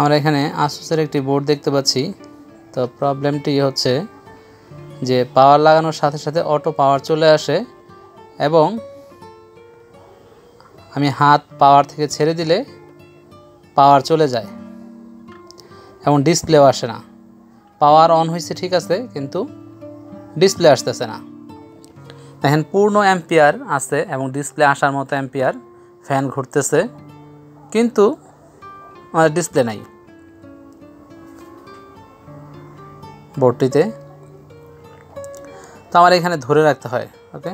আমরা এখানে আসুসের একটি বোর্ড দেখতে পাচ্ছি। তো প্রবলেমটি হচ্ছে যে পাওয়ার লাগানোর সাথে সাথে অটো পাওয়ার চলে আসে এবং আমি হাত পাওয়ার থেকে ছেড়ে দিলে পাওয়ার চলে যায় এবং ডিসপ্লেও আসে না। পাওয়ার অন হয়েছে ঠিক আছে, কিন্তু ডিসপ্লে আসতেছে না। দেখেন পূর্ণ অ্যাম্পিয়ার আছে এবং ডিসপ্লে আসার মতো অ্যাম্পিয়ার, ফ্যান ঘুরতেছে, কিন্তু আমাদের ডিসপ্লে নাই বোর্ডটিতে। তো আমার এখানে ধরে রাখতে হয়। ওকে,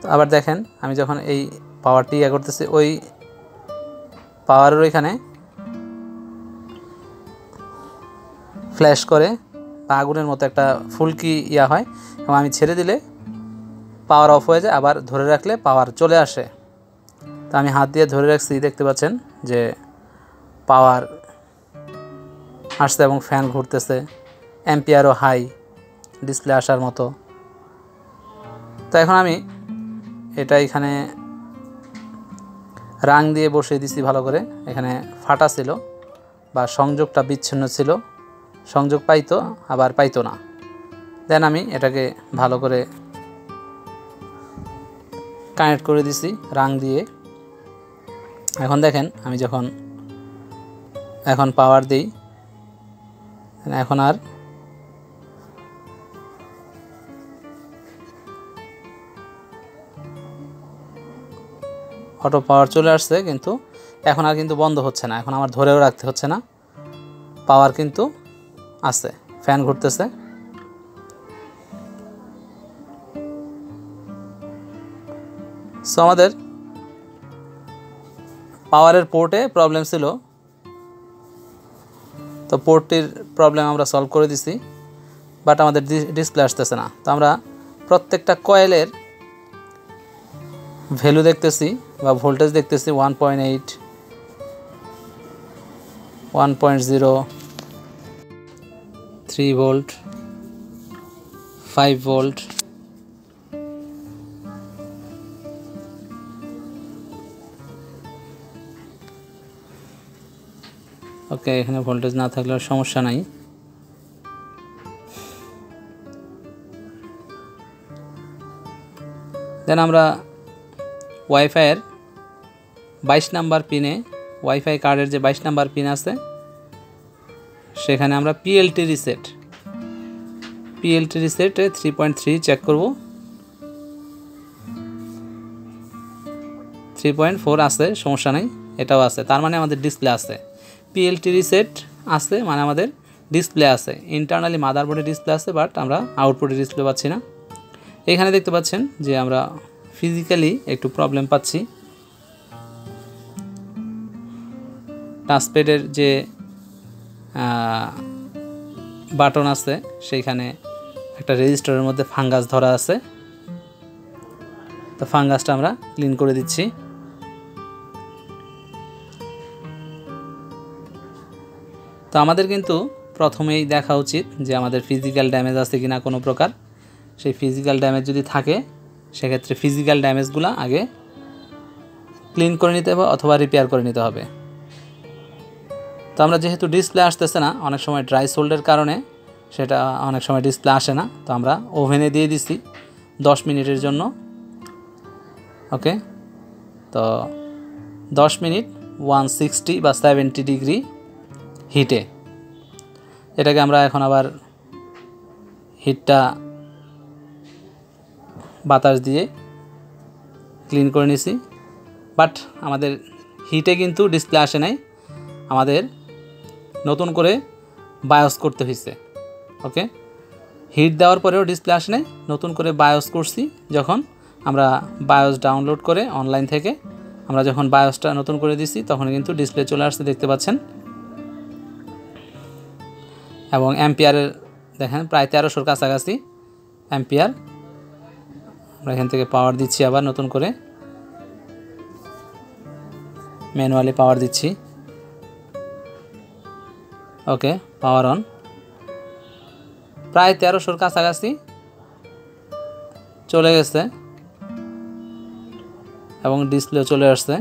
তো আবার দেখেন আমি যখন এই পাওয়ারটি করতেছি, ওই পাওয়ারের এখানে ফ্ল্যাশ করে বা আগুনের মতো একটা ফুলকি হয় এবং আমি ছেড়ে দিলে পাওয়ার অফ হয়ে যায়, আবার ধরে রাখলে পাওয়ার চলে আসে। তো আমি হাত দিয়ে ধরে রাখছি, দেখতে পাচ্ছেন যে পাওয়ার আসছে এবং ফ্যান ঘুরতেছে, অ্যাম্পিয়ারও হাই, ডিসপ্লে আসার মতো। তো এখন আমি এটা এখানে রাং দিয়ে বসিয়ে দিছি ভালো করে। এখানে ফাটা ছিল বা সংযোগটা বিচ্ছিন্ন ছিল, সংযোগ পাইতো আবার পাইতো না। দেন আমি এটাকে ভালো করে কানেক্ট করে দিছি রাং দিয়ে। এখন দেখেন আমি যখন এখন পাওয়ার দিই, এখন আর অটো পাওয়ার চলে আসছে, কিন্তু এখন আর কিন্তু বন্ধ হচ্ছে না। এখন আমার ধরেও রাখতে হচ্ছে না, পাওয়ার কিন্তু আছে, ফ্যান ঘুরতেছে। সো আমাদের পাওয়ারের পোর্টে প্রবলেম ছিল, তো পোর্টটির প্রবলেম আমরা সলভ করে দিছি, বাট আমাদের ডিসপ্লে আসতেছে না। তো আমরা প্রত্যেকটা কয়েলের ভ্যালু দেখতেছি বা ভোল্টেজ দেখতেছি 1.8, 1.0, 3 ভোল্ট, 5 ভোল্ট, ওকে, এখানে ভোল্টেজ না থাকলেও সমস্যা নাই। দেন আমরা ওয়াইফাইয়ের 22 নাম্বার পিনে, ওয়াইফাই কার্ডের যে 22 নাম্বার পিন আছে, সেখানে আমরা পিএলটি রিসেটে 3.3 চেক করব। 3.4 আছে, সমস্যা নেই, এটাও আছে, তার মানে আমাদের ডিসপ্লে আছে। পিএলটি রিসেট আছে মানে আমাদের ডিসপ্লে আছে, ইন্টারনালি মাদারবোর্ডে ডিসপ্লে আছে, বাট আমরা আউটপুটে ডিসপ্লে পাচ্ছি না। এখানে দেখতে পাচ্ছেন যে আমরা ফিজিক্যালি একটু প্রবলেম পাচ্ছি। টাচপ্যাডের যে বাটন আছে সেইখানে একটা রেজিস্টারের মধ্যে ফাঙ্গাস ধরা আছে, তো ফাঙ্গাসটা আমরা ক্লিন করে দিচ্ছি। তো আমাদের কিন্তু প্রথমেই দেখা উচিত যে আমাদের ফিজিক্যাল ড্যামেজ আছে কিনা কোনো প্রকার। সেই ফিজিক্যাল ড্যামেজ যদি থাকে, সেক্ষেত্রে ফিজিক্যাল ড্যামেজগুলো আগে ক্লিন করে নিতে হবে অথবা রিপেয়ার করে নিতে হবে। তো আমরা যেহেতু ডিসপ্লে আসতেছে না, অনেক সময় ড্রাই সোল্ডের কারণে সেটা অনেক সময় ডিসপ্লে আসে না, তো আমরা ওভেনে দিয়ে দিছি 10 মিনিটের জন্য। ওকে, তো 10 মিনিট 160 বা 70 ডিগ্রি হিটে, এটাকে আমরা এখন আবার হিটটা বাতাস দিয়ে ক্লিন করে নিছি, বাট আমাদের হিটে কিন্তু ডিসপ্লে আসে নাই, আমাদের নতুন করে বায়োস করতে হয়েছে। ওকে, হিট দেওয়ার পরেও ডিসপ্লে আসে নাই, নতুন করে বায়োস করছি। যখন আমরা বায়োস ডাউনলোড করে অনলাইন থেকে আমরা যখন বায়োসটা নতুন করে দিছি, তখন কিন্তু ডিসপ্লে চলে আসছে, দেখতে পাচ্ছেন। এবং অ্যাম্পিয়ারের দেখেন প্রায় 1300-র কাছাকাছি অ্যাম্পিয়ার। আমরা এখান থেকে পাওয়ার দিচ্ছি, আবার নতুন করে ম্যানুয়ালি পাওয়ার দিচ্ছি। ওকে, পাওয়ার অন, প্রায় 1300-র কাছাকাছি চলে গেছে এবং ডিসপ্লে চলে আসছে।